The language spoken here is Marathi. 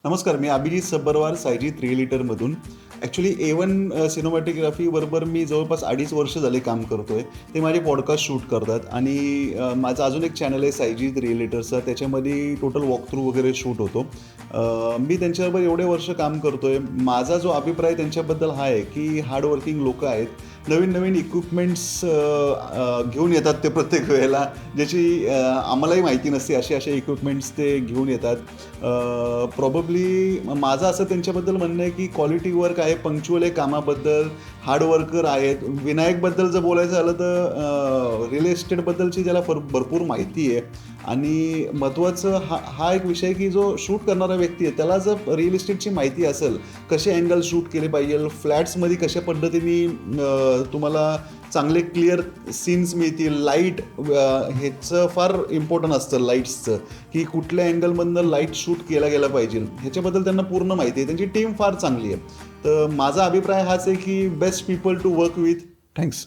नमस्कार, मी अभिजित सब्बरवार, सायजित रिअलिटरमधून. ॲक्च्युली A1 सिनेमॅटोग्राफीबरोबर मी जवळपास 2.5 वर्ष झाले काम करतो आहे. ते माझे पॉडकास्ट शूट करतात आणि माझा अजून एक चॅनल आहे सायजित रिअलिटर्सचा. त्याच्यामध्ये टोटल वॉकथ्रू वगैरे शूट होतो. मी त्यांच्याबरोबर एवढे वर्ष काम करतो आहे. माझा जो अभिप्राय त्यांच्याबद्दल हा आहे की हार्डवर्किंग लोकं आहेत. नवीन नवीन इक्विपमेंट्स घेऊन येतात ते प्रत्येक वेळेला, ज्याची आम्हालाही माहिती नसते. असे इक्विपमेंट्स ते घेऊन येतात. प्रॉबब्ली माझं असं त्यांच्याबद्दल म्हणणं आहे की क्वालिटी वर्क आहे, पंक्च्युअल आहे कामाबद्दल, हार्डवर्कर आहेत. विनायकबद्दल जर बोलायचं झालं तर रिअल एस्टेटबद्दलची त्याला भरपूर माहिती आहे. आणि महत्त्वाचं हा एक विषय की जो शूट करणारा व्यक्ती आहे त्याला जर रिअल इस्टेटची माहिती असेल, कसे अँगल शूट केले पाहिजे, फ्लॅट्समध्ये कशा पद्धतीने तुम्हाला चांगले क्लिअर सीन्स मिळतील, लाईट ह्याचं फार इम्पॉर्टंट असतं, लाईट्सचं, की कुठल्या अँगलमधनं लाईट शूट केला गेला पाहिजे ह्याच्याबद्दल त्यांना पूर्ण माहिती आहे. त्यांची टीम फार चांगली आहे. तर माझा अभिप्राय हाच आहे की best people to work with. Thanks.